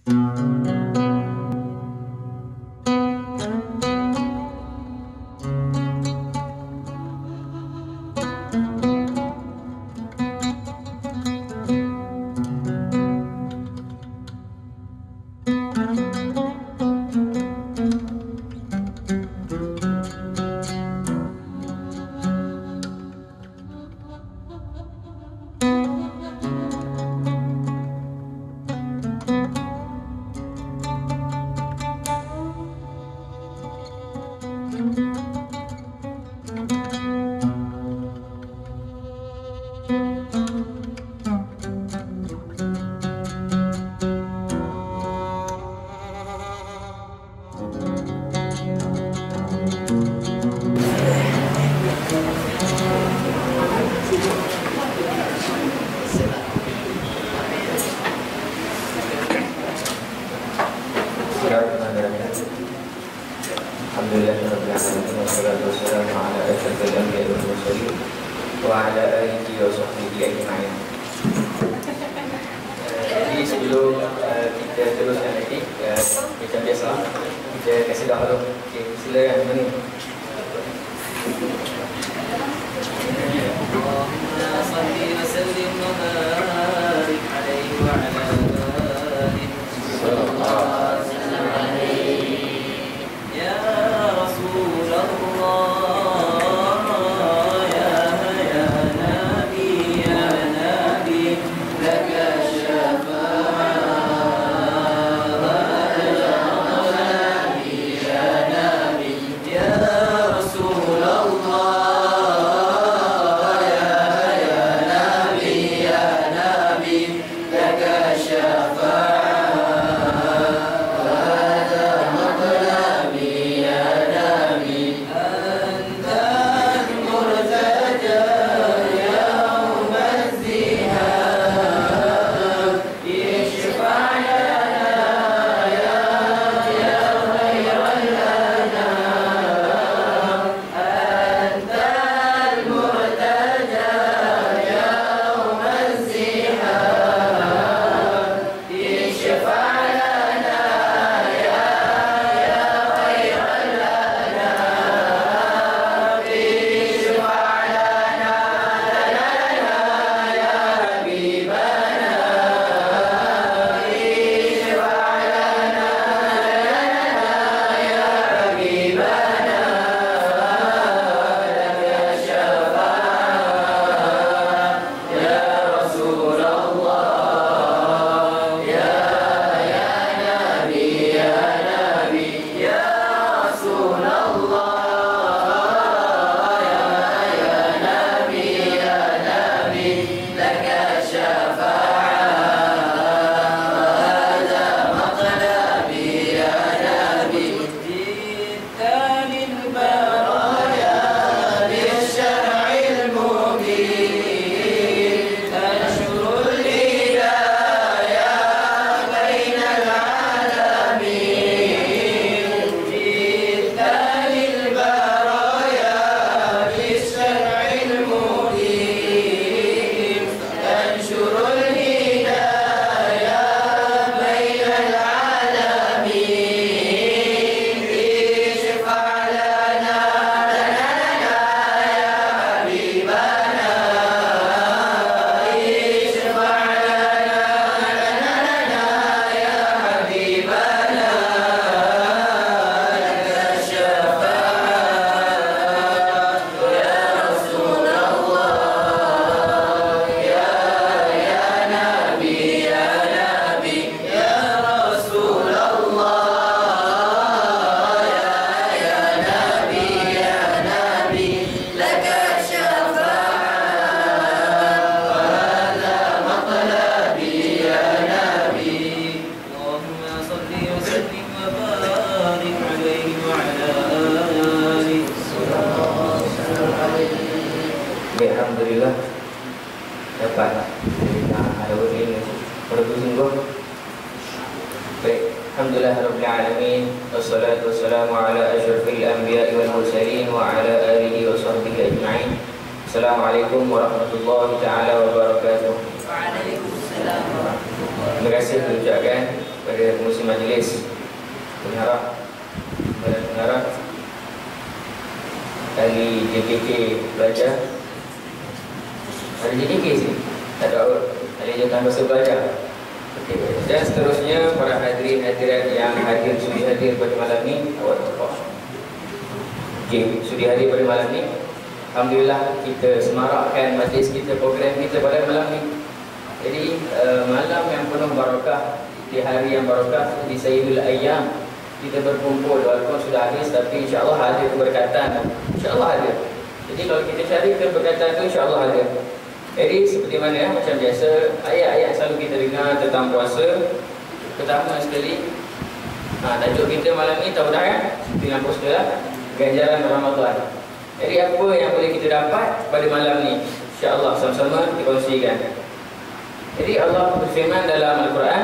Jadi sebelum kita teruskan lagi, macam biasa kita kasih doa dulu. Okay, silakan Mani. Allahumma salli wa sallim wa barik alaihi wa ala alihi sallallahu alaihi ya Rasulullah. Alhamdulillah dapat cerita hari ini bersungguh. Baik, alhamdulillah rabbil alamin wassalatu wassalamu ala asyrafil anbiya'i wal mursalin wa ala alihi wa sahbihi ajma'in. Assalamualaikum warahmatullahi taala wabarakatuh. Waalaikumsalam warahmatullahi wabarakatuh. Terima kasih diucapkan kepada kepada pengurusi majlis, pengarah dari JKK belajar. Ada JKK sini? Tak ada. Ada Jabatan Bahasa Belajar. Okay. Dan seterusnya para hadirin hadirat yang hadir sudi hadir pada malam ni. Okay, sudi hadir pada malam ni. Alhamdulillah kita semarakkan majlis kita, program kita pada malam ni. Jadi malam yang penuh barakah, di hari yang barakah, di Sayyidul Ayyam, kita berkumpul walaupun sudah habis, tapi insyaAllah ada keberkatan. InsyaAllah ada. Jadi kalau kita cari keberkatan itu, insyaAllah ada. Jadi seperti mana macam biasa, ayat-ayat selalu kita dengar tentang puasa. Pertama sekali, tajuk kita malam ni tahu dah kan? Seperti lampu sudah, ganjaran Ramadan. Jadi apa yang boleh kita dapat pada malam ni, insyaAllah sama-sama kita kongsikan. Jadi Allah berfirman dalam Al-Quran,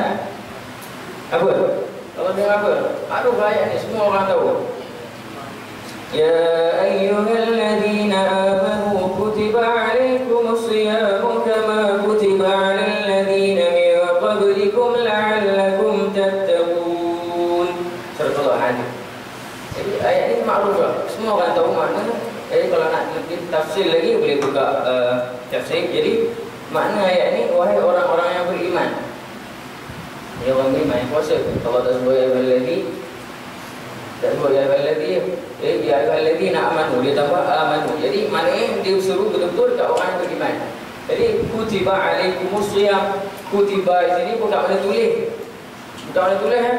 apa? Allah dengar apa? Aduh ayat ni semua orang tahu. Ya ayyuhalladzina amanu kutiba alaikumus siyamu kama kutiba alal ladzina min qablikum la'allakum tattaqun. Surah Al-Hadid. Jadi ayat ni maklum lah, semua orang tahu makna. Jadi kalau nak lebih tafsir lagi boleh buka tafsir. Jadi makna ayat ni, wahai orang-orang yang beriman. Ya orang beriman yang puasa. Kalau tak sebut ya ayyuhalladzina, tak sebut ya ayyuhalladzina, ya ayyuhalladzina amanu, dia tambah amanu. Jadi maknanya dia suruh betul-betul kat orang yang beriman. Jadi kutiba alaikumus shiyam. Kutiba di sini bukan mana tulis. Bukan mana tulis kan?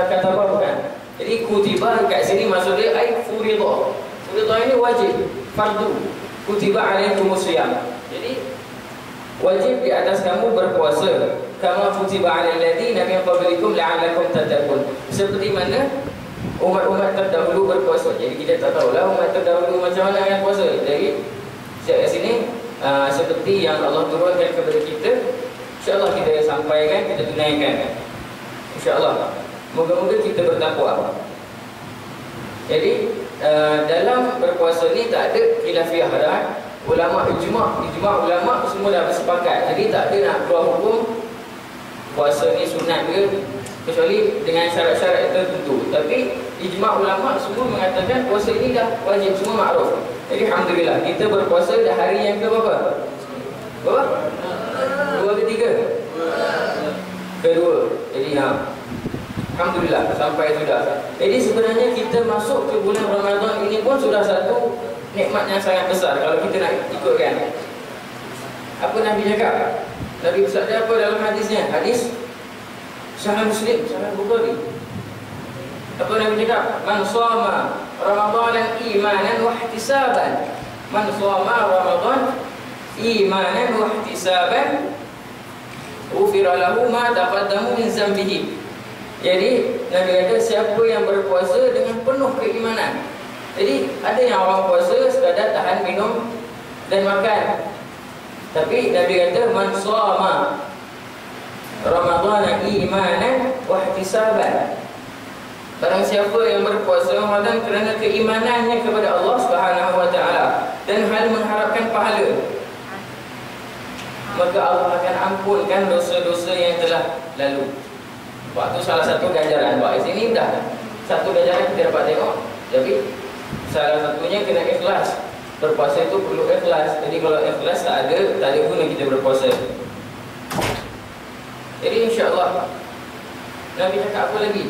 Kata apa bukan. Jadi kutiba kat sini maksud dia ai furidah. Furidah ini wajib, fardu. Kutiba alaikumus shiyam. Jadi wajib di atas kamu berpuasa. Kama kutiba alal ladzina min qablikum la'allakum tattaqun. Seperti mana umat-umat terdahulu berpuasa. Jadi kita tak tahulah umat terdahulu macam mana yang puasa. Jadi kat sini seperti yang Allah turunkan kepada kita, insya-Allah kita sampaikan, kita tunaikan. Insya-Allah. Moga-moga kita bertakwa. Jadi dalam berpuasa ni tak ada khilafiyah dah. Ulama ijma' ulama semua dah bersepakat. Jadi tak ada nak keluar hukum puasa ni sunat ke, kecuali dengan syarat-syarat tertentu. Tapi ijma' ulama semua mengatakan puasa ini dah wajib, semua makruf. Jadi alhamdulillah kita berpuasa dah hari yang ke berapa? Berapa? Dua ke tiga? Kedua. Jadi alhamdulillah sampai sudah. Jadi sebenarnya kita masuk ke bulan Ramadan ini pun sudah satu nikmat yang sangat besar kalau kita nak ikutkan. Apa Nabi cakap? Nabi bersabda apa dalam hadisnya? Hadis Sahih Muslim, Sahih Bukhari. Apa Nabi cakap? Man shoma Ramadan imanan wa ihtisaban. Man shoma Ramadan imanan wa ihtisaban ghufira lahu ma taqaddama min dzambihi. Jadi Nabi kata siapa yang berpuasa dengan penuh keimanan. Jadi ada yang orang puasa sekadar tahan minum dan makan. Tapi Nabi kata man shoma Ramadan imanan wa ihtisaban. Barang siapa yang berpuasa Ramadan kerana keimanannya kepada Allah Subhanahu wa taala dan hal mengharapkan pahala, maka Allah akan ampunkan dosa-dosa yang telah lalu. Waktu salah satu ganjaran. Buat di sini dah satu ganjaran kita dapat tengok. Jadi salah satunya kena ikhlas. Berpuasa itu perlu ikhlas. Jadi kalau ikhlas tak ada guna kita berpuasa. Jadi insya-Allah Nabi cakap apa lagi?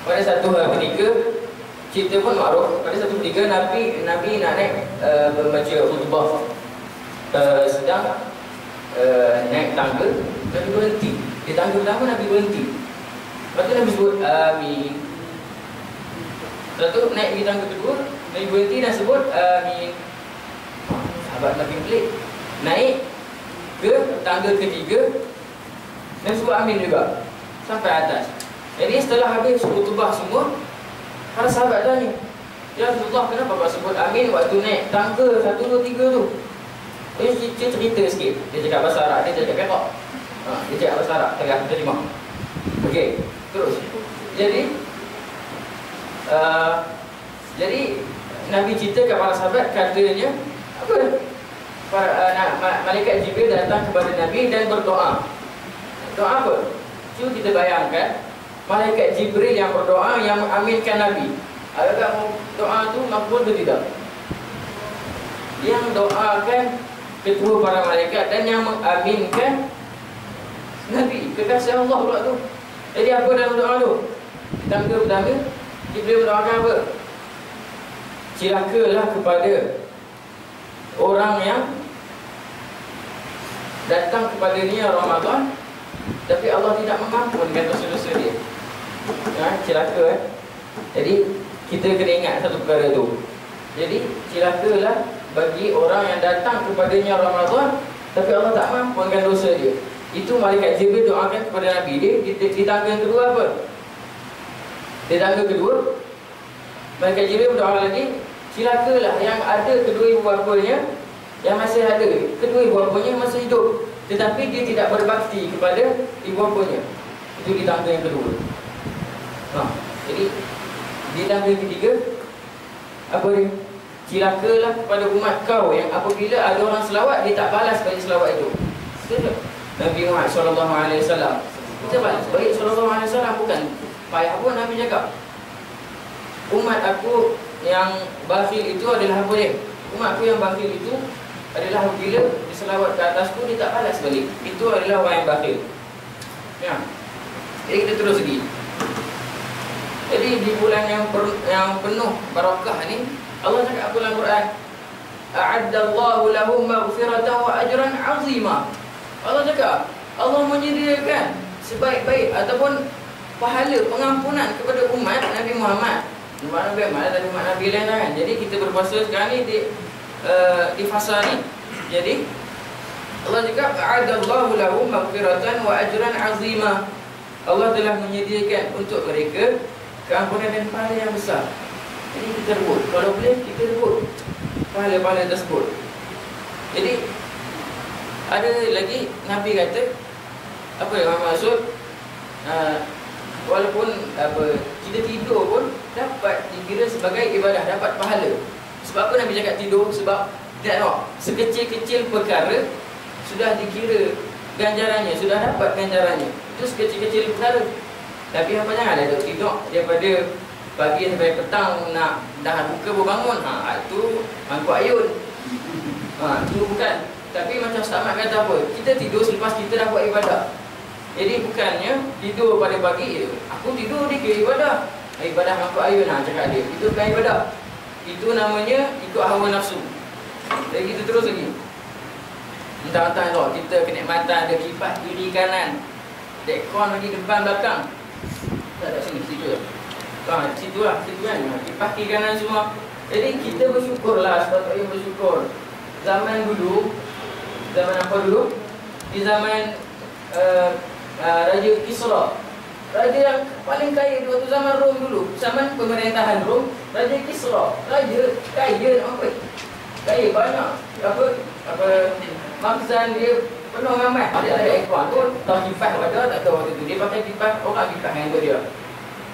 Pada satu hari ketika cerita pun makruf. Pada satu ketika Nabi nak naik membaca khutbah, sedang naik tangga, Nabi berhenti. Di tangga pertama Nabi berhenti. Lepas tu Nabi sebut amin. Lepas tu naik di tangga kedua, Nabi berhenti dan sebut amin. Sahabat Nabi pelik. Naik ke tangga ketiga, Nabi sebut amin juga sampai atas. Jadi setelah habis khutbah semua, para sahabat tanya, ya Rasulullah, kenapa kau sebut amin waktu naik tangga 1, 2, 3 tu? Dia cerita sikit. Dia cakap bahasa Arab, dia cakap kekok. Dia cakap bahasa Arab, tengah terjemah. Okey, terus. Jadi Nabi cerita kepada para sahabat, katanya apa? Malaikat Jibril datang kepada Nabi dan berdoa. Doa apa? Cuba kita bayangkan, malaikat Jibril yang berdoa, yang mengaminkan Nabi. Adakah doa itu makbul atau tidak? Yang doakan ketua para malaikat dan yang mengaminkan Nabi, kekasih Allah pula tu. Jadi apa dalam doa tu? Tangga pertama, Jibril mendoakan apa? Cilakalah kepada orang yang datang kepadanya Ramadan tapi Allah tidak mengampunkan dosa-dosa dia. Celaka. Jadi kita kena ingat satu perkara tu. Jadi celakalah bagi orang yang datang kepadanya Ramadan tapi Allah tak mengampunkan dosa dia. Itu malaikat Jibril doakan kepada Nabi. Dia di tangga kedua apa? Di tangga kedua, malaikat Jibril berdoa lagi, celakalah yang ada kedua ibu bapanya, yang masih ada kedua ibu bapanya masih hidup tetapi dia tidak berbakti kepada ibu bapanya. Itu di tangga yang kedua. Jadi di tangga ketiga apa dia? Celakalah kepada umat kau yang apabila ada orang selawat dia tak balas balik selawat itu. Betul? Nabi Muhammad SAW kita balas baik SAW, bukan payah pun Nabi cakap. Umat aku yang bakhil itu adalah apa dia? Umat aku yang bakhil itu adalah bila diselawat ke atasku dia tak balas balik. Itu adalah orang yang bakhil. Ya. Jadi kita terus lagi. Jadi di bulan yang penuh barakah ni Allah cakap apa dalam Quran? A'addallahu lahum maghfiratan wa ajran 'azima. Allah cakap Allah menyediakan sebaik-baik ataupun pahala pengampunan kepada umat Nabi Muhammad. Umat Nabi Muhammad dan umat Nabi lain kan. Jadi kita berpuasa sekarang ni di fasa ni. Jadi Allah cakap a'adallahu lahum maghfiratan wa ajran 'azima. Allah telah menyediakan untuk mereka keampunan dan pahala yang besar. Jadi kita rebut. Kalau boleh kita rebut pahala-pahala tersebut. Jadi ada lagi Nabi kata apa yang maksud walaupun kita tidur pun dapat dikira sebagai ibadah, dapat pahala. Sebab apa Nabi cakap tidur? Sebab sekecil-kecil perkara sudah dikira ganjarannya, sudah dapat ganjarannya. Itu sekecil-kecil perkara. Tapi apa jangan ada tidur daripada pagi sampai petang nak dah buka baru bangun. Itu mangkuk ayun. Itu bukan. Tapi macam Ustaz Ahmad kata apa? Kita tidur selepas kita dah buat ibadah. Jadi bukannya tidur pada pagi, aku tidur ni ke ibadah. Ibadah mangkuk ayun cakap dia. Itu bukan ibadah. Itu namanya ikut hawa nafsu. Jadi kita terus lagi. Entah-entah tau, kita kenikmatan ada kipas kiri kanan, dekon lagi depan belakang. Tak ada sini, situ lah. Situ lah, situ kan. Kipas kiri kanan semua. Jadi kita bersyukurlah, sepatutnya bersyukur. Zaman dulu, zaman apa dulu? Di zaman Raja Kisra. Raja yang paling kaya di waktu zaman Rom dulu. Zaman pemerintahan Rom, Raja Kisra. Raja kaya apa? Kaya banyak. Apa makhzan dia penuh ramai. Dia ada aircon pun, tahu kipas ada tak tahu waktu tu. Dia pakai kipas, orang kipas yang dia.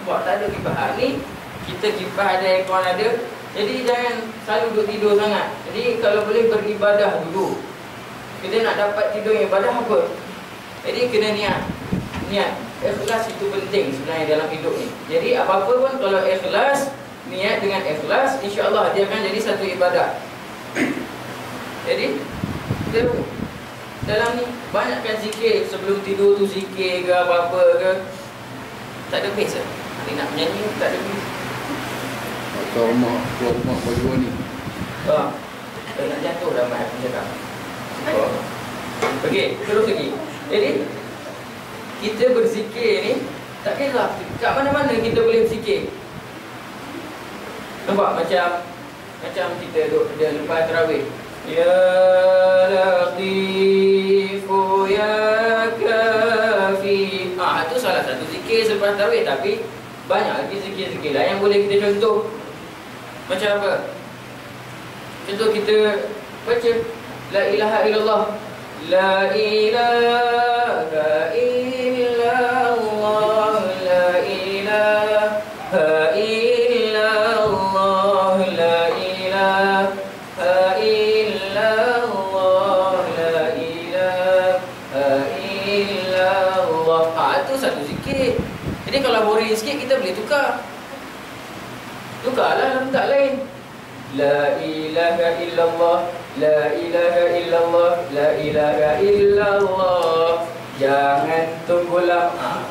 Buat tak ada kipas. Ni kita kipas ada, aircon ada. Jadi jangan selalu duduk tidur sangat. Jadi kalau boleh beribadah dulu. Kita nak dapat tidur ibadah apa? Jadi kena niat. Ikhlas itu penting sebenarnya dalam hidup ni. Jadi apa-apa pun kalau ikhlas, niat dengan ikhlas, insya-Allah dia akan jadi satu ibadah. Jadi kita dalam ni banyakkan zikir sebelum tidur tu, zikir ke apa-apa ke. Tak ada beza. Ni nak menyanyi tak ada beza. Atau rumah berdua ni. Nak jatuh dah mak aku cakap. Okey, terus lagi. Jadi kita berzikir ni tak kira kat mana-mana kita boleh berzikir. Nampak macam kita duduk lepas tarawih. Ya Latifu ya Kafi. Itu salah satu zikir selepas tarawih. Tapi banyak lagi zikir-zikir lain yang boleh kita contoh. Macam apa? Contoh kita baca La ilaha illallah. La ilaha illallah. La ilaha illallah. La ilaha illallah. La ilaha illallah. Itu satu zikir. Jadi kalau boring sikit kita boleh tukarlah dalam tak lain. La ilaha illallah, la ilaha illallah, la ilaha illallah. Jangan tunggu lama.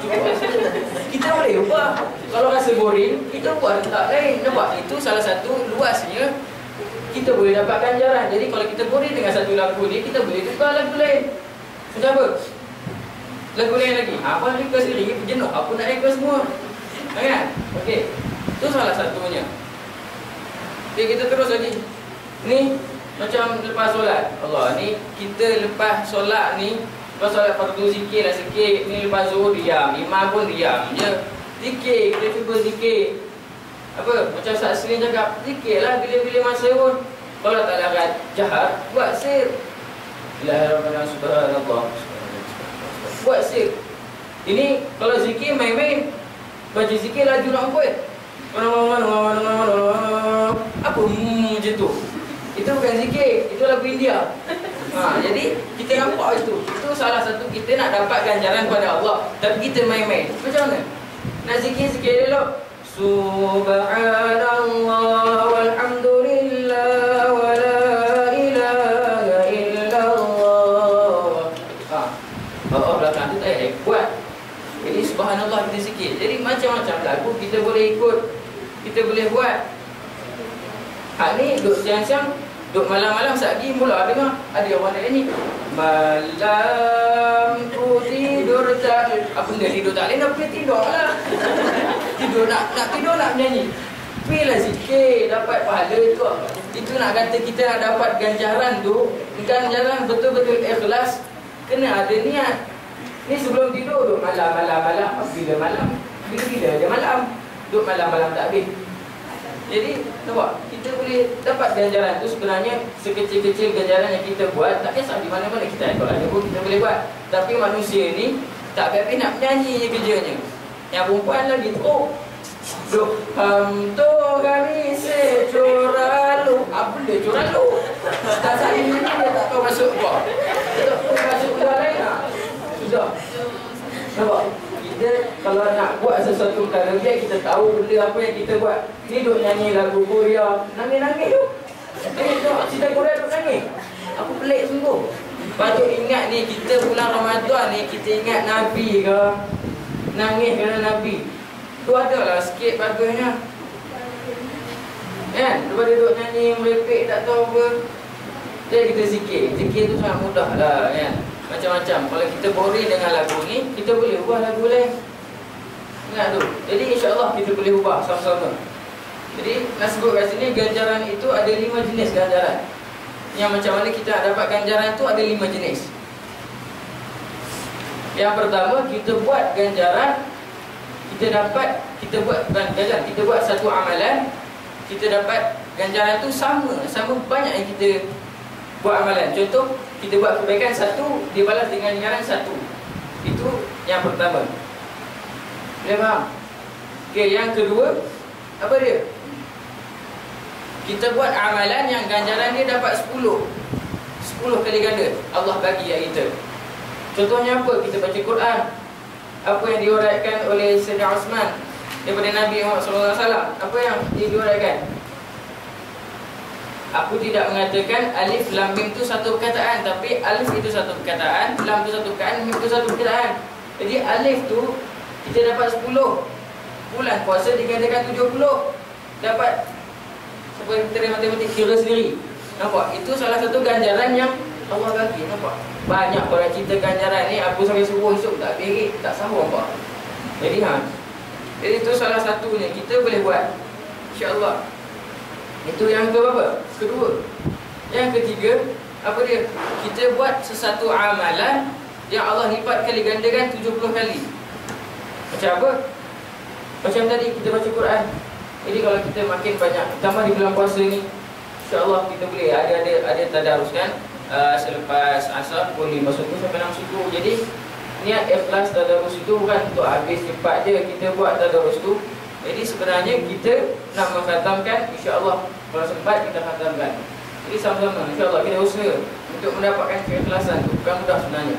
Kita boleh ubah. Kalau rasa boring, kita buat tak lain. Nampak? Itu salah satu luasnya kita boleh dapat ganjaran. Jadi kalau kita boring dengan satu lagu ni, kita boleh tukar lagu lain. Sudah apa? Lagu lain lagi. Apa request sendiri jenuh. Apa nak request semua? Kan? Okey. Itu salah satunya. Okay, kita terus lagi. Ni macam lepas solat. Allah ni kita lepas solat ni, lepas solat fardu zikir lah sikit. Ni lepas zuhur diam. Imam pun diam je. Zikir, kita cuba zikir. Apa? Macam Ustaz Sering cakap, zikir lah bila-bila masa pun. Kalau tak larat jahat, buat sir. Bismillahirrahmanirrahim. Subhanallah. Buat sir. Ini kalau zikir main-main, baca zikir laju nak buat. Apa macam tu? Itu bukan zikir, itu lagu India. Jadi kita nampak itu. Itu salah satu kita nak dapat ganjaran pada Allah, tapi kita main-main. Macam mana? Nak zikir-zikir elok. Subhanallah walhamdulillah wa la ilaha illallah. Allah belakang tu tak payah buat. Jadi subhanallah kita zikir. Jadi macam-macam lagu kita boleh ikut, kita boleh buat. Ni duduk siang-siang, duduk malam-malam satgi mula dengar. Ada orang nak ni malam ku tidur tak. Apa benda tidur tak lain, apa tidur lah. Tidur nak tidur nak menyanyi. Pilih zikir dapat pahala tu. Itu nak kata kita nak dapat ganjaran tu, ganjaran betul-betul ikhlas, kena ada niat. Ni sebelum tidur duduk malam. Bila malam? Bila je malam. Duduk malam tak habis. Jadi nampak, kita boleh dapat ganjaran tu sebenarnya sekecil-kecil ganjaran yang kita buat. Tak kisah di mana-mana kita ada pun kita boleh buat. Tapi manusia ni tak habis nak menyanyi je kerjanya. Yang perempuan lagi tu, duk tu kami securalu. Apa dia curalu? Tak saling ni dia tak tahu masuk apa. Tak tahu masuk benda lain lah. Sudah. Nampak? Kita kalau nak buat sesuatu perkara, biar kita tahu benda apa yang kita buat. Ni duk nyanyi lagu Korea, nangis-nangis tu. Tengok cerita Korea duk nangis. Aku pelik sungguh. Patut ingat ni, kita bulan Ramadan ni, kita ingat Nabi ke, nangis kerana Nabi. Tu adalah sikit bagusnya. Kan? Daripada duk nyanyi, merepek tak tahu apa. Jadi kita zikir. Zikir tu sangat mudah lah kan. Macam-macam. Kalau kita boring dengan lagu ni, kita boleh ubah lagu lain. Ingat tu. Jadi insya-Allah kita boleh ubah sama-sama. Jadi nak sebut kat sini, ganjaran itu ada 5 jenis ganjaran. Yang macam mana kita dapat ganjaran tu ada 5 jenis. Yang pertama, kita buat ganjaran, kita buat satu amalan, kita dapat ganjaran tu sama banyak yang kita buat amalan. Contoh, kita buat kebaikan 1, dibalas dengan ganjaran 1. Itu yang pertama. Boleh faham? Okey, yang kedua, apa dia? Kita buat amalan yang ganjaran dia dapat 10 kali ganda Allah bagi kat kita. Contohnya apa? Kita baca Quran. Apa yang diuraikan oleh Sayyidina Osman daripada Nabi Muhammad SAW. Apa yang diuraikan? Aku tidak mengatakan alif lam mim itu satu perkataan, tapi alif itu satu perkataan, lam itu satu perkataan, mim itu satu perkataan. Jadi alif tu kita dapat 10. Bulan puasa digandakan 70. Dapat seperti kita matematik kira sendiri. Nampak? Itu salah satu ganjaran yang Allah bagi. Nampak? Banyak orang cerita ganjaran ni, aku sampai subuh esok tak berik, tak sahur apa. Jadi itu salah satunya kita boleh buat. InsyaAllah. Itu yang keberapa? Kedua. Yang ketiga, apa dia? Kita buat sesuatu amalan yang Allah lipat kali gandakan 70 kali. Macam apa? Macam tadi kita baca Quran. Jadi kalau kita makin banyak, tambah di bulan puasa ni, insya-Allah kita boleh ada tadarus kan. Selepas asar pukul 5 suku sampai 6 suku. Jadi niat ikhlas tadarus itu bukan untuk habis cepat je kita buat tadarus tu. Jadi sebenarnya kita nak mengkhatamkan, insya-Allah kalau sempat kita khatamkan. Jadi sama-sama insya-Allah kita usaha untuk mendapatkan keikhlasan tu. Bukan mudah sebenarnya.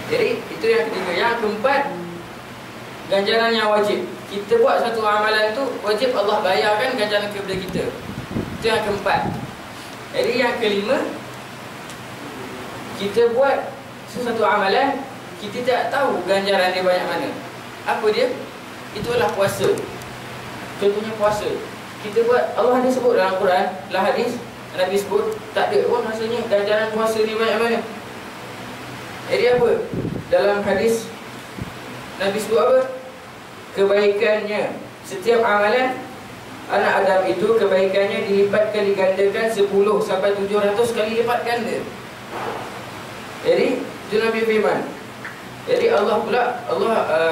Jadi itu yang ketiga. Yang keempat, ganjaran yang wajib. Kita buat satu amalan tu wajib Allah bayarkan ganjaran kepada kita. Itu yang keempat. Jadi yang kelima, kita buat sesuatu amalan, kita tak tahu ganjaran dia banyak mana. Apa dia? Itulah puasa. Contohnya puasa. Kita buat, Allah ada sebut dalam Quran, dalam hadis Nabi sebut, tak ada pun rasanya ganjaran puasa ni banyak mana. Jadi apa? Dalam hadis Nabi sebut apa? Kebaikannya, setiap amalan anak Adam itu kebaikannya dilipat kali gandakan 10 sampai 700 kali lipat ganda. Jadi itu Nabi firman. Jadi Allah pula,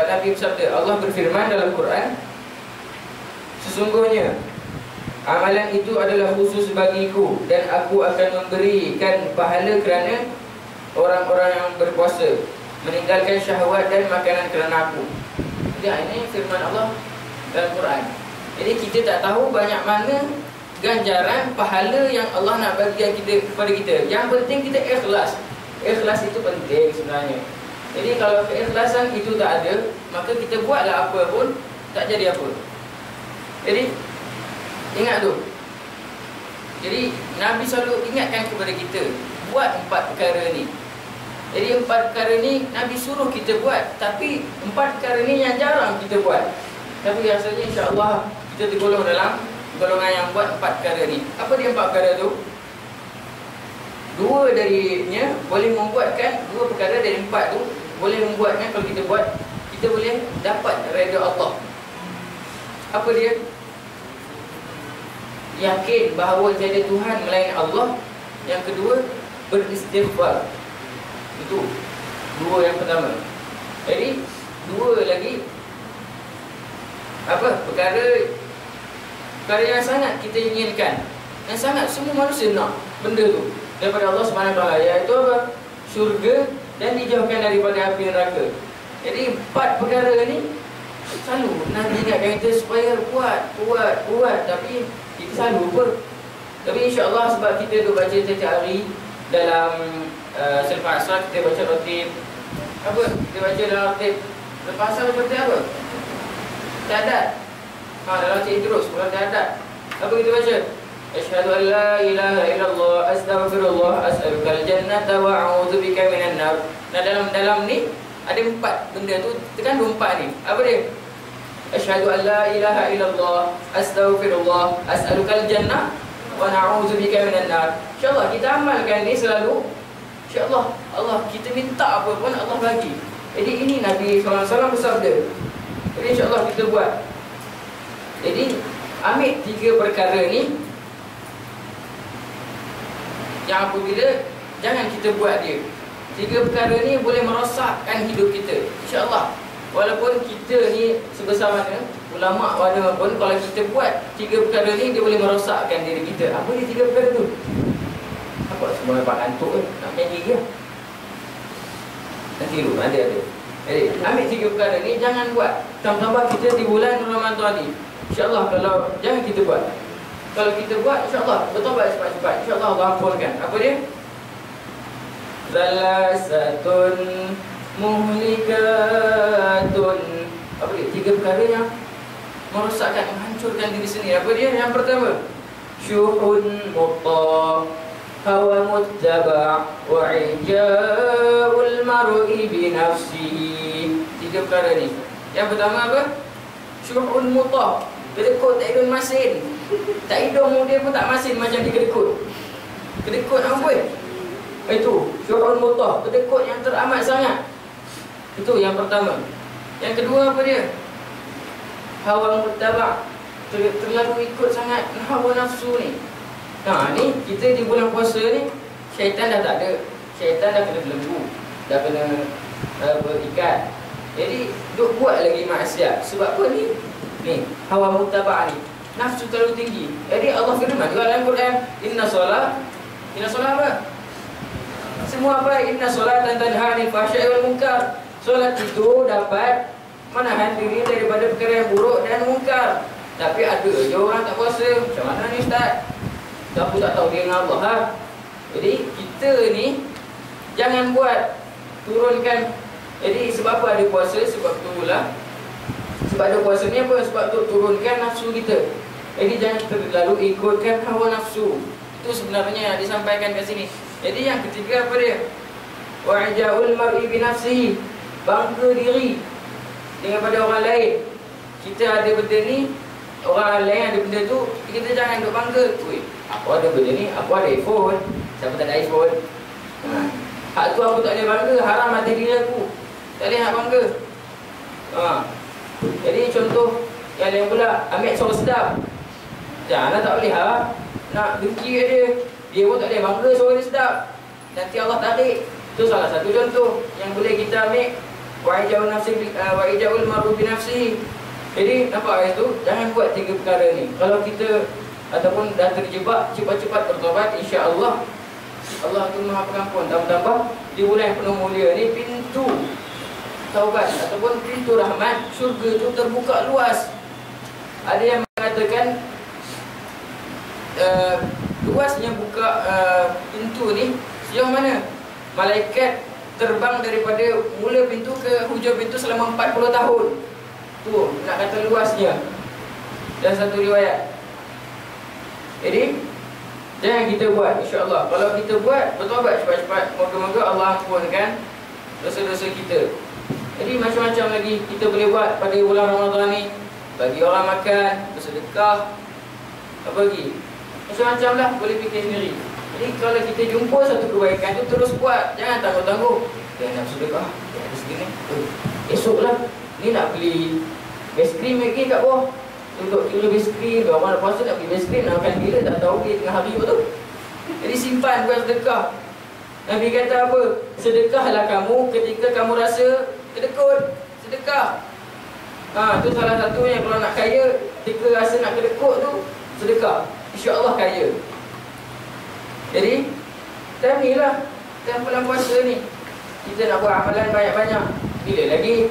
Nabi bersabda, Allah berfirman dalam Quran, sesungguhnya amalan itu adalah khusus bagiku dan aku akan memberikan pahala kerana orang-orang yang berpuasa, meninggalkan syahwat dan makanan kerana aku. Jadi ini firman Allah dalam Quran. Jadi kita tak tahu banyak mana ganjaran pahala yang Allah nak bagi kita, kepada kita. Yang penting kita ikhlas. Ikhlas itu penting sebenarnya. Jadi kalau keikhlasan itu tak ada, maka kita buatlah apa pun tak jadi apa. Jadi ingat tu. Jadi Nabi selalu ingatkan kepada kita, buat 4 perkara ni. Jadi 4 perkara ni Nabi suruh kita buat, tapi 4 perkara ni yang jarang kita buat. Tapi rasanya insya-Allah kita tergolong dalam golongan yang buat 4 perkara ni. Apa dia 4 perkara tu? 2 darinya boleh membuatkan, 2 perkara dari 4 tu boleh membuatkan, kalau kita buat, kita boleh dapat redha Allah. Apa dia? Yakin bahawa tiada Tuhan melainkan Allah. Yang kedua, beristighfar. Itu 2 yang pertama. Jadi 2 lagi apa? Perkara yang sangat kita inginkan, yang sangat semua manusia nak benda tu daripada Allah SWT, iaitu apa? Syurga dan dijauhkan daripada api neraka. Jadi 4 perkara ni selalu Nabi ingatkan kita supaya buat, tapi kita selalu lupa. Tapi insya-Allah sebab kita duk baca setiap hari dalam selepas asar kita baca rotib. Apa? Kita baca dalam rotib. Lepas asar baca apa? Syahadat. Dalam cik terus pulang syahadat. Apa kita baca? Asyhadu an la ilaha illallah, astaghfirullah, as'alukal jannata wa a'udzubika minan nar. Nah dalam ni ada 4 benda tu, terkandung 4 ni. Apa dia? Asyhadu an la ilaha illallah, astaghfirullah, as'alukal jannah wa na'udzubika minan nar. Insya-Allah kita amalkan ni selalu. Insya-Allah Allah kita minta apa pun Allah bagi. Jadi ini Nabi SAW bersabda. Jadi insya-Allah kita buat. Jadi ambil 3 perkara ni yang apabila jangan kita buat dia. 3 perkara ni boleh merosakkan hidup kita. InsyaAllah. Walaupun kita ni sebesar mana, ulama' mana pun, kalau kita buat 3 perkara ni, dia boleh merosakkan diri kita. Apa dia 3 perkara tu? Apa semua nampak antuk ke? Nak nyanyi ke? Nanti dulu, ada. Jadi ambil 3 perkara ni, jangan buat. Tambah-tambah kita di bulan Ramadan ni, InsyaAllah kalau jangan kita buat. Kalau kita buat, insyaAllah bertobat cepat-cepat. InsyaAllah Allah ampunkan. Apa dia? Salasatun muhlikatun. Apa dia? 3 perkara yang merosakkan, menghancurkan diri sendiri. Apa dia? Yang pertama, syuhun muttah, hawa muttaba' wa ija'ul mar'i binafsihi. 3 perkara ni. Yang pertama apa? Syuhun muttah, kedekut tak hidung masin. Tak hidung dia pun tak masin macam dia kedekut. Kedekut amboi. Itu syuhun muttah, kedekut yang teramat sangat. Itu yang pertama. Yang kedua apa dia? Hawa muttaba', terlalu ikut sangat hawa nafsu ni. Nah ni kita di bulan puasa ni, syaitan dah tak ada. Syaitan dah kena belenggu, dah kena berikat. Jadi duk buat lagi maksiat. Sebab apa ni? Ni hawa muttaba' ni, nafsu terlalu tinggi. Jadi Allah firman juga dalam Quran, inna solat apa? Semua apa? Inna solatan tanha 'anil fahsya'i wal munkar. Solat itu dapat menahan diri daripada perkara yang buruk dan mungkar. Tapi ada je orang tak puasa. Macam mana ni Ustaz? Aku tak tahu dia dengan Allah ha? Jadi kita ni jangan buat, turunkan. Jadi sebab apa ada puasa? Sebab itulah Sebab ada puasa ni apa? Sebab untuk turunkan nafsu kita. Jadi jangan terlalu ikutkan hawa nafsu. Itu sebenarnya yang disampaikan kat sini. Jadi yang ketiga apa dia? Wa'ija'ul mar'i binafsihi, bangga diri dengan pada orang lain. Kita ada benda ni, orang lain ada benda tu, kita jangan duk bangga. Ui, aku ada benda ni, aku ada iPhone, siapa tak ada iPhone? Hak tu aku tak boleh bangga, haram hati diri aku. Tak boleh nak bangga. Jadi contoh yang lain pula, ambil suara sedap. Janganlah tak boleh nak dengki kat dia. Dia pun tak boleh bangga suara dia sedap. Nanti Allah tarik. Itu salah satu contoh yang boleh kita ambil. Wa'ija'ul mar'u binafsihi. Jadi nampak ayat tu, jangan buat tiga perkara ni. Kalau kita ataupun dah terjebak, cepat-cepat bertobat, insya-Allah Allah tu Maha Pengampun. Tambah-tambah di bulan penuh mulia ni, pintu taubat ataupun pintu rahmat syurga tu terbuka luas. Ada yang mengatakan luasnya buka pintu ni sejauh mana? Malaikat terbang daripada mula pintu ke hujung pintu selama 40 tahun. Tu nak kata luasnya. Dan satu riwayat. Jadi jangan kita buat, insya-Allah. Kalau kita buat, bertobat cepat-cepat, moga-moga Allah ampunkan dosa-dosa kita. Jadi macam-macam lagi kita boleh buat pada bulan Ramadan ni. Bagi orang makan, bersedekah, apa lagi? Macam-macam lah, boleh fikir sendiri. Jadi kalau kita jumpa satu kebaikan tu, terus buat. Jangan tangguh-tangguh. Jangan nak sedekah, jangan ada segini. Esoklah, ni nak beli beskrim lagi kat bawah. Duduk kilo beskrim, orang nak puasa nak beli beskrim, nak makan gila, tak tahu dia tengah hari betul. Jadi simpan, bukan sedekah. Nabi kata apa? Sedekahlah kamu ketika kamu rasa kedekut. Sedekah. Tu salah satunya. Kalau nak kaya, ketika rasa nak kedekut tu, sedekah. InsyaAllah kaya. Jadi time ni lah, time bulan puasa ni, kita nak buat amalan banyak-banyak. Bila lagi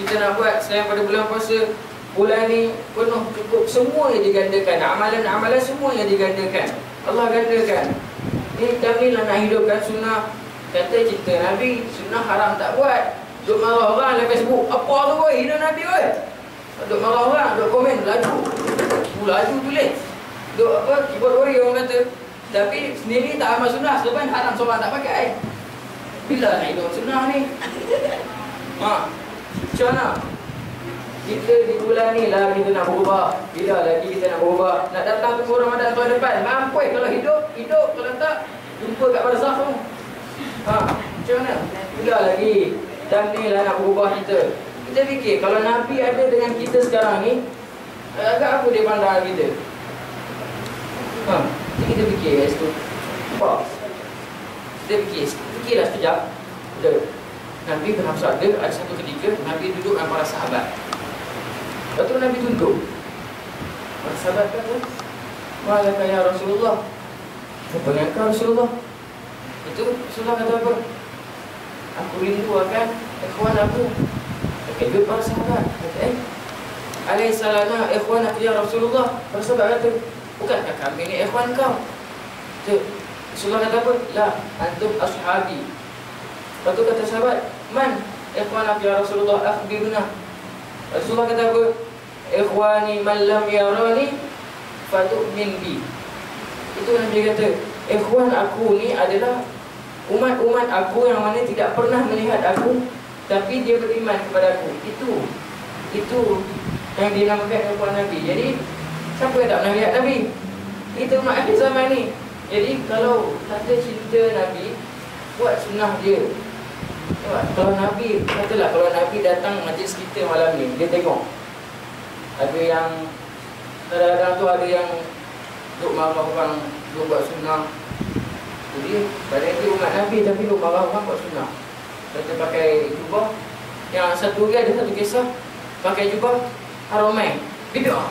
kita nak buat selain pada bulan puasa? Bulan ni penuh, cukup, semua yang digandakan. Amalan-amalan semua yang digandakan. Allah gandakan. Ni time ni lah nak hidupkan sunnah. Kata cinta Nabi, sunnah haram tak buat. Duk marah orang dalam Facebook, apa tu boy, hina Nabi boy. Duk marah orang, duk komen, laju tulis. Duk apa, keyboard warrior orang kata. Tapi sendiri tak amal sunnah, sebab haram seorang tak pakai. Bila nak hidup sunnah ni? Macam mana? Kita di bulan ni lah kita nak berubah. Bila lagi kita nak berubah? Nak datang tunggu Ramadan tahun depan? Mampu kalau hidup. Kalau tak, jumpa kat barzakh tu. Macam mana? Bila lagi? Dan ni lah nak berubah kita. Kita fikir, kalau Nabi ada dengan kita sekarang ni, agak apa dia pandang kita? Jadi kita fikir kat situ. Kita fikirlah sekejap. Nabi pernah bersabda, ada satu ketika Nabi duduk dengan para sahabat. Lepas tu Nabi tunduk. Para sahabat kata, "Malaka ya Rasulullah?" Apa yang kau Rasulullah? Itu Rasulullah kata apa? Aku rindu akan ikhwan aku. Terkejut para sahabat. Kata, alaihissalana ikhwan aku ya Rasulullah. Para sahabat kata, bukankah kami ni ikhwan kau? Rasulullah kata apa? La, antum ashabi. Lepas tu kata sahabat, man ikhwan aku ya Rasulullah, akhbirna. Rasulullah kata apa? Ikhwani man lam yarani fatu'min bi. Itu Nabi kata, ikhwan aku ni adalah umat-umat aku yang mana tidak pernah melihat aku, tapi dia beriman kepada aku. Itu yang dinamakan ikhwan Nabi. Jadi siapa yang tak pernah lihat Nabi? Kita umat akhir zaman ni. Jadi kalau kata cinta Nabi, buat sunnah dia. Kalau Nabi, katalah kalau Nabi datang majlis kita malam ni, dia tengok ada yang kadang-kadang tu ada yang duk marah orang, duk buat sunnah. Jadi badan dia umat Nabi tapi duk marah orang buat sunnah. Kata pakai jubah. Yang satu lagi ada satu kisah, pakai jubah haramai, bid'ah.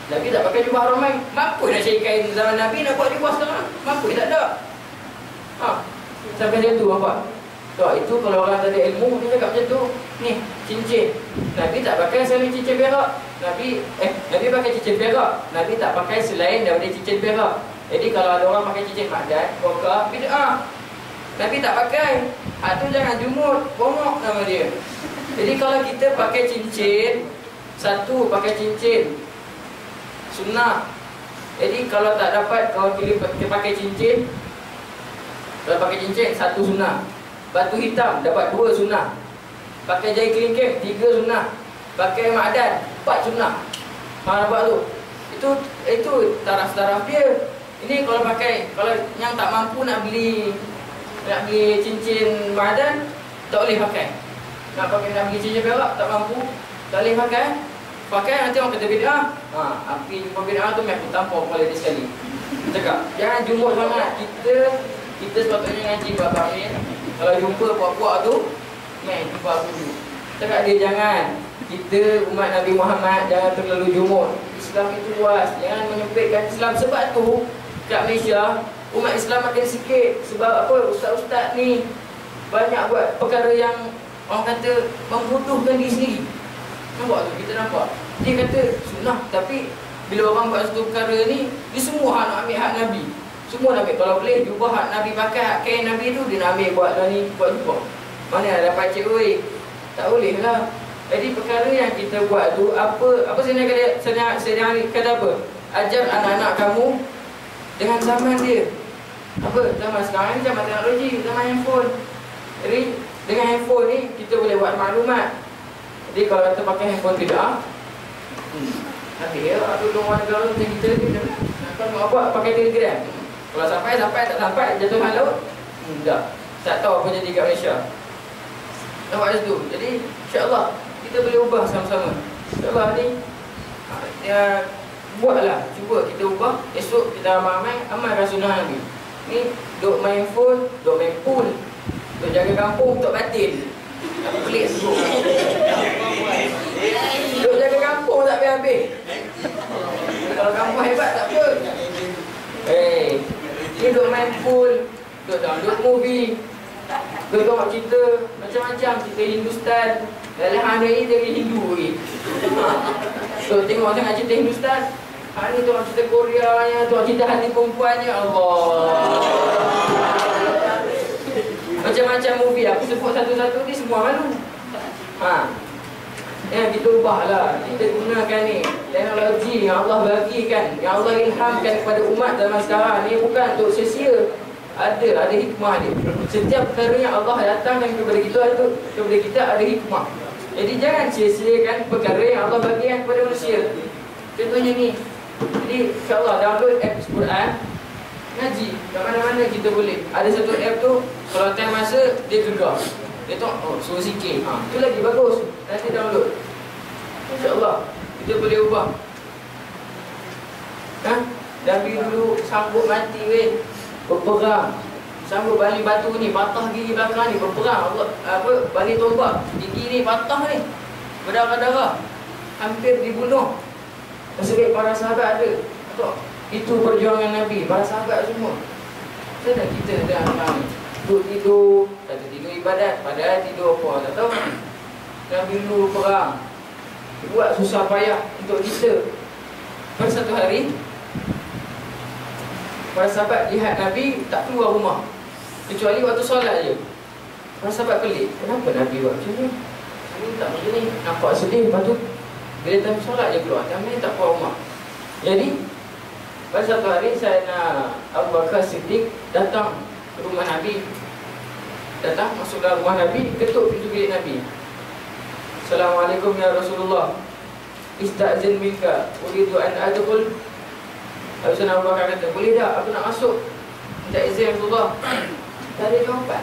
Nabi tak pakai jubah haramai. Mampu nak cari kain zaman Nabi nak buat jubah sekarang? Mampu tak ada. Sampai dia tu apa? Itu kalau orang tak ada ilmu, dia cakap macam tu. Ni, cincin. Nabi tak pakai selain cincin perak. Nabi pakai cincin perak. Nabi tak pakai selain daripada cincin perak. Jadi kalau ada orang pakai cincin makdan, kokak, bid'ah. Nabi tak pakai. Itu jangan jumut, pomok nama dia. Jadi kalau kita pakai cincin, Satu, pakai cincin, sunnah. Jadi kalau tak dapat, kalau kita pakai cincin, kalau pakai cincin, satu sunnah. Batu hitam, dapat dua sunnah. Pakai jari kelingking, tiga sunnah. Pakai ma'adan, 4 sunnah. Nampak tu? Itu taraf-taraf dia. Ini kalau pakai, kalau yang tak mampu nak beli cincin ma'adan, tak boleh pakai. Nak beli cincin perak, tak mampu, tak boleh pakai. Pakai nanti orang kata bid'ah. Api jumpa bid'ah tu aku tampar kepala dia sekali. Cakap, jangan jumpa sangat. Kita sepatutnya ngaji buat Amin. Kalau jumpa puak-puak tu, main jumpa aku dulu. Cakap dia jangan. Kita umat Nabi Muhammad jangan terlalu jumur. Islam itu luas, jangan menyempitkan Islam. Sebab tu kat Malaysia umat Islam makin sikit. Sebab apa? Ustaz-ustaz ni banyak buat perkara yang orang kata membodohkan diri sendiri. Nampak tu? Kita nampak dia kata sunnah, tapi bila orang buat satu perkara ni, dia semua nak ambil hak Nabi. Semua nak ambil. Kalau boleh jubah hak Nabi pakai, hak kain Nabi tu dia nak ambil buat lah ni, buat jubah. Mana ada dapat cik oi? Tak boleh lah. Jadi perkara yang kita buat tu, apa saya kata apa? Ajar anak-anak kamu dengan zaman dia. Apa? Zaman sekarang ni zaman teknologi, zaman handphone. Jadi dengan handphone ni kita boleh buat maklumat. Jadi kalau kita pakai handphone tidak, nanti ya, tolong orang negara macam kita ni, kalau nak buat pakai Telegram. Kalau sampai, tak sampai, jatuh dalam laut, tak tahu apa jadi kat Malaysia. Nampak situ. Jadi insya-Allah kita boleh ubah sama-sama. InsyaAllah ni buatlah, cuba kita ubah. Esok kita ramai-ramai amalkan sunnah Nabi. Ni duk main phone, duk main pool, duk jaga kampung, duk batin. Aku pelik sebut. Duk jaga kampung tak habis-habis. Kalau kampung hebat tak apa. Ni duk main pool, duk download movie, duk tengok cerita macam-macam, cerita Hindustan. Dalam hari ni dari Hindu ni. So tengok sangat cerita Hindustan. Hari ni tengok cerita Korea-nya, tengok cerita hati perempuannya. Allah. Macam-macam movie. Aku sebut satu-satu ni semua malu. Kita ubahlah. Kita gunakan ni teknologi yang Allah bagikan, yang Allah ilhamkan kepada umat zaman sekarang ni bukan untuk sia-sia. Ada hikmah dia. Setiap perkara yang Allah datangkan kepada kita ada hikmah. Jadi jangan sia-siakan perkara yang Allah bagikan kepada manusia. Contohnya ni. Jadi insya-Allah download app Quran, ngaji. Kat mana-mana kita boleh. Ada satu app tu kalau time masa dia gegar. Dia tengok suruh sikit. Itu lagi bagus. Nanti download. Insya-Allah kita boleh ubah. Nabi dulu sambut mati weh. Berperang. Sambut balik batu ni, patah gigi belakang ni, berperang. Balik tombak, gigi ni patah ni, berdarah-darah, hampir dibunuh. Sebagai para sahabat ada. Itu perjuangan Nabi, para sahabat semua. Sedang kita dah ni tidur, kata tidur ibadat, padahal tidur apa, tak tahu. Nabi dulu perang, buat susah payah untuk kita. Pada satu hari para sahabat lihat Nabi tak keluar rumah, kecuali waktu solat je. Para sahabat pelik, kenapa Nabi buat macam ni? Ini tak macam ni, nampak sedih. Lepas tu bila time solat je keluar, time ni tak keluar rumah. Jadi pada satu hari Sayyidina Abu Bakar Siddiq datang ke rumah Nabi. Datang masuk dalam rumah Nabi, ketuk pintu bilik Nabi. Assalamualaikum ya Rasulullah, istazin minka, uridu an adkhul. Sayyidina Abu Bakar kata, boleh tak aku nak masuk? Minta izin Rasulullah. Tak ada jawapan.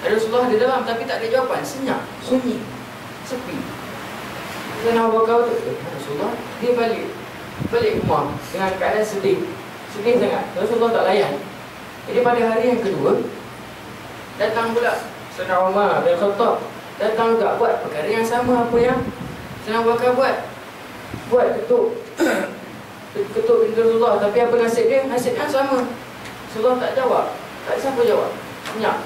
Ada Rasulullah di dalam tapi tak ada jawapan. Senyap, sunyi, sepi. Sayyidina Abu Bakar tu, Rasulullah, dia balik rumah dengan keadaan sedih sangat. Rasulullah tak layan. Jadi pada hari yang kedua datang pula Sayyidina Umar bin Khattab, datang juga buat perkara yang sama apa yang Sayyidina Abu Bakar buat ketuk pintu Rasulullah. Tapi apa nasib dia? Nasib yang sama. Rasulullah tak jawab. Tak ada siapa jawab. Senyap.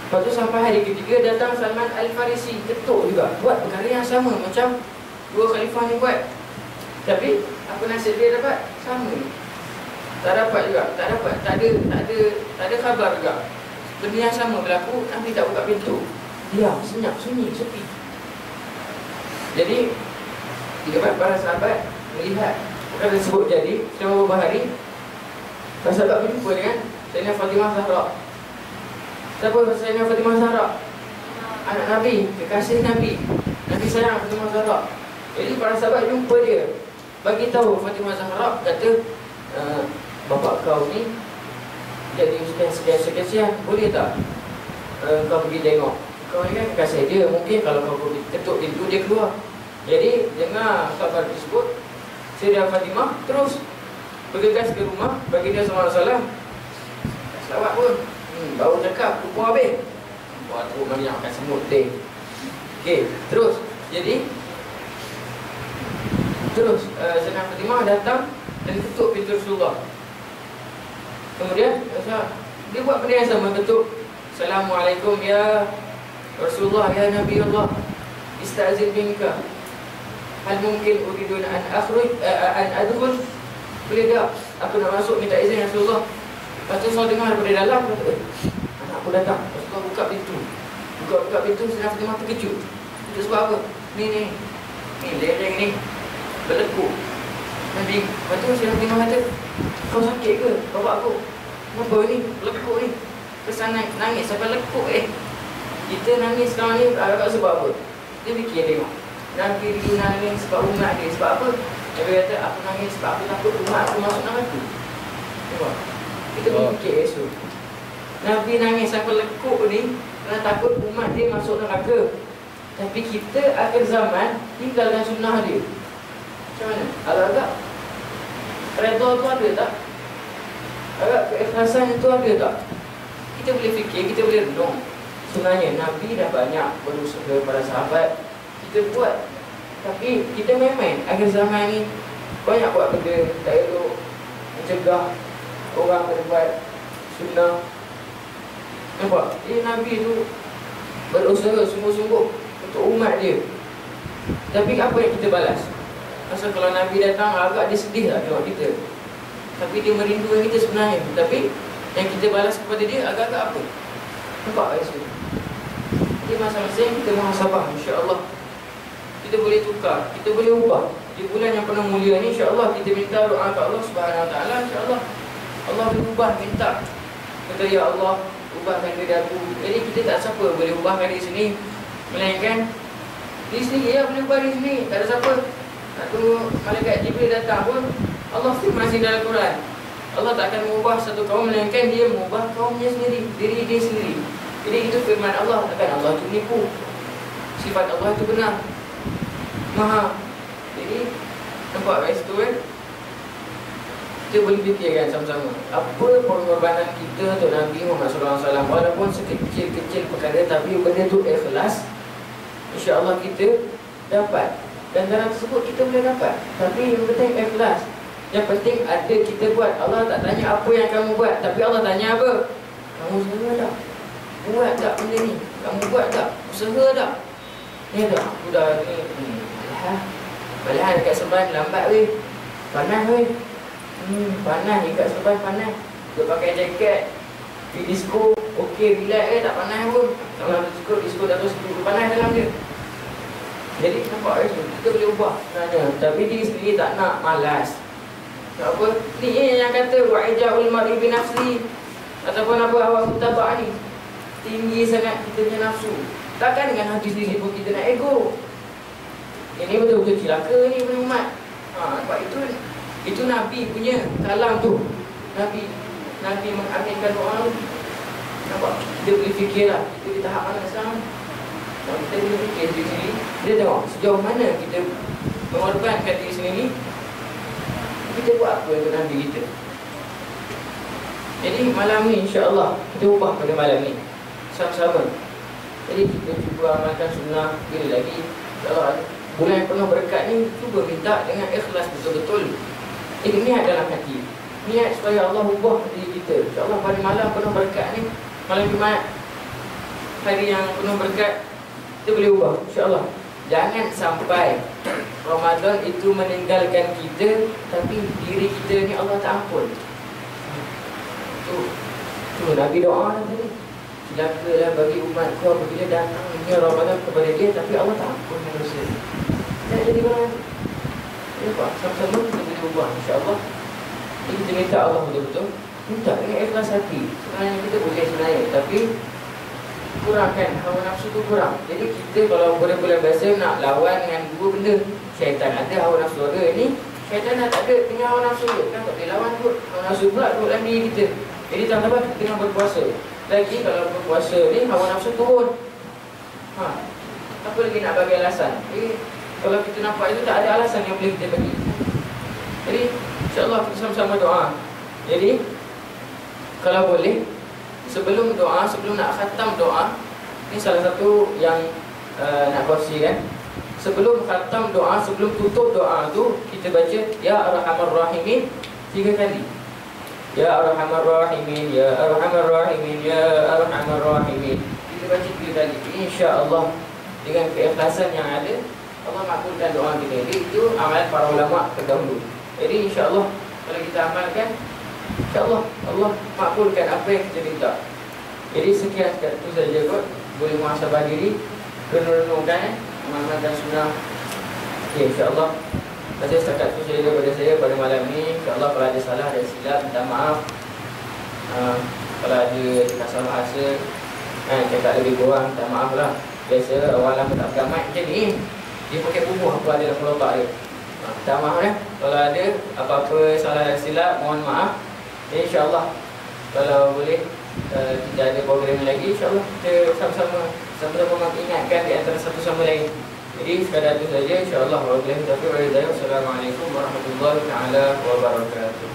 Lepas tu sampai hari ketiga datang Salman Al-Farisi, ketuk juga, buat perkara yang sama macam dua khalifah ni buat. Tapi apa nasib dia dapat? Sama. Tak dapat juga. Tak ada khabar juga. Benda yang sama berlaku, Nabi tak buka pintu. Diam, senyap, sunyi, sepi. Jadi Tidak para sahabat melihat. Bukan disebut jadi selama beberapa hari. Para sahabat berjumpa dengan Sayyidina Fatimah Zahra. Siapa Sayyidina Fatimah Zahra? Anak Nabi, kekasih Nabi. Nabi sayang Fatimah Zahra. Jadi para sahabat jumpa dia, bagi tahu Fatimah Zahra, kata, bapak kau ni jadi sekian-sekian, boleh tak kau pergi tengok? Kau ni kan kekasih dia, mungkin kalau kau pergi ketuk pintu dia keluar. Jadi dengar kabar tersebut, Sayyidah Fatimah terus bergegas ke rumah baginda SAW. Selawat pun, baru cakap, lupa habis. Wah, teruk banyak makan semut teh. Okey, terus. Jadi terus Sayyidah Fatimah datang dan ketuk pintu Rasulullah. Kemudian dia buat benda yang sama, ketuk. Assalamualaikum ya Rasulullah, ya Nabi Allah, istazin minka, hal mungkin uridun an akhruj an adkhul, boleh tak aku nak masuk, minta izin Rasulullah. Lepas tu saya dengar daripada dalam, kata, anak aku datang. Rasulullah buka pintu, buka pintu. Sayyidah Fatimah terkejut. Itu sebab apa? Ni lereng ni berlekuk. Nabi, lepas tu Sayyidah Fatimah kata, kau sakit ke bapak aku? Kenapa ni lekuk ni? Kesan nangis sampai lekuk. Kita nangis sekarang ni agak sebab apa? Dia fikir tengok, Nabi dia nangis sebab umat dia. Sebab apa? Nabi kata, aku nangis sebab aku takut umat aku masuk neraka. Tengok, kita fikir esok, Nabi nangis sampai lekuk ni kerana takut umat dia masuk neraka. Tapi kita akhir zaman tinggalkan sunnah dia. Macam mana? Agak-agak redha tu ada tak? Agak keikhlasan itu ada tak? Kita boleh fikir, kita boleh renung. Sebenarnya Nabi dah banyak berusaha para sahabat, kita buat. Tapi kita main-main. Akhir zaman ni banyak buat benda tak elok, mencegah orang berbuat sunnah. Nampak? Nabi tu berusaha sungguh-sungguh untuk umat dia. Tapi apa yang kita balas? Masa kalau Nabi datang, agak dia sedih lah tengok kita. Tapi dia merindukan kita sebenarnya. Tapi yang kita balas kepada dia agak-agak apa? Nampak tak rasa? Jadi masing-masing kita muhasabah, insya-Allah. Kita boleh tukar, kita boleh ubah. Di bulan yang penuh mulia ni, insya-Allah kita minta doa ke Allah Subhanahu Wa Taala, insya-Allah Allah boleh ubah, minta. Kata, ya Allah, ubahkan diri aku. Jadi kita tak siapa boleh ubahkan di sini, melainkan di sini ya boleh ubah di sini. Tak ada siapa. Satu malaikat Jibril datang pun, Allah firman dalam Quran, Allah tak akan mengubah satu kaum melainkan dia mengubah kaumnya sendiri, diri dia sendiri. Jadi itu firman Allah, takkan Allah itu menipu. Sifat Allah itu benar, maha. Jadi nampak guys tu kan? Kita boleh fikirkan sama-sama apa pengorbanan kita untuk Nabi Muhammad SAW. Walaupun sekecil-kecil perkara, tapi benda tu ikhlas, insya-Allah kita dapat. Dan dalam tersebut kita boleh dapat. Tapi yang penting ikhlas. Yang penting ada kita buat. Allah tak tanya apa yang kamu buat, tapi Allah tanya apa? Kamu usaha tak? Buat tak benda ni? Kamu buat tak? Usaha tak? Ni tak? Aku dah ni Malahan dekat Serban lambat weh. Panas weh. Panas dekat Serban, panas. Dia pakai jaket, pergi disco, okey, relax tak panas pun. Kalau disco dah terus panas dalam dia. Jadi nampak kita boleh ubah sebenarnya. Tapi diri sendiri tak nak, malas. Apa? Ni yang kata wa'ijaul mar'i bi nafsi, ataupun apa hawa mutaba'ah ni. Tinggi sangat kita punya nafsu. Takkan dengan hadis ni pun kita nak ego. Ini betul-betul cilaka ni punya umat. Nampak itu Nabi punya kalam tu. Nabi mengaminkan doa tu. Nampak? Dia boleh fikirlah. Kita di tahap mana sekarang? Kalau kita boleh fikir diri sendiri, dia tengok sejauh mana kita mengorbankan diri sendiri. Kita buat apa untuk Nabi kita. Jadi malam ni insya-Allah kita ubah pada malam ni sama-sama. Jadi kita cuba amalkan sunnah. Bila lagi kalau bulan penuh berkat ni, cuba minta dengan ikhlas betul-betul. Ini niat dalam hati, niat supaya Allah ubah diri kita. InsyaAllah pada malam penuh berkat ni, malam Jumaat, hari yang penuh berkat, kita boleh ubah insyaAllah. Jangan sampai Ramadan itu meninggalkan kita, tapi diri kita ni Allah tak ampun. Tu Nabi doa tadi, celakalah bagi umatku apabila datangnya Ramadan kepada dia, tapi Allah tak ampun manusia. Tak jadi orang. Nampak? Sama-sama kita boleh ubah, insya-Allah. Jadi kita minta Allah betul-betul. Minta dengan ikhlas hati. Sebenarnya kita boleh sebenarnya, tapi kurang kan, hawa nafsu tu kurang. Jadi kita kalau bulan-bulan biasa nak lawan dengan dua benda, syaitan ada, hawa nafsu ada. Ini syaitan dah tak ada, tinggal hawa nafsu je. Kan tak boleh lawan kot. Hawa nafsu pula duduk dalam diri kita. Jadi tambah kita tengah berpuasa. Lagi kalau berpuasa ni hawa nafsu turun. Apa lagi nak bagi alasan? Kalau kita nampak itu tak ada alasan yang boleh kita bagi. Jadi insya-Allah kita sama-sama doa. Jadi kalau boleh sebelum doa, sebelum nak khatam doa, ini salah satu yang nak kongsikan. Sebelum khatam doa, sebelum tutup doa tu kita baca Ya Arhamar Rahimin 3 kali. Ya Arhamar Rahimin, Ya Arhamar Rahimin, Ya Arhamar Rahimin. Kita baca 3 kali. Insya-Allah dengan keikhlasan yang ada, Allah makbulkan doa kita. Jadi itu amalan para ulama terdahulu. Jadi insya-Allah kalau kita amalkan, insya-Allah Allah makbulkan apa yang kita minta. Jadi sekian itu saja kot. Boleh muhasabah diri, renung-renungkan amal dan sunnah. Okay, insya-Allah. Saja setakat itu saja daripada saya pada malam ni. Insya-Allah kalau ada salah dan silap, minta maaf. Kalau ada kasar bahasa, cakap lebih kurang, minta maaf lah. Biasa orang lama tak pegang mic macam ni, dia pakai bubuh apa ada dalam kelopak dia. Minta maaf ya. Kalau ada apa-apa salah dan silap, mohon maaf. InsyaAllah kalau boleh kita ada program lagi, insyaAllah kita sama-sama mengingatkan di antara satu sama lain. Jadi sekadar itu saja, insyaAllah. Wabillahi taufiq wal hidayah. Wassalamualaikum warahmatullahi wabarakatuh.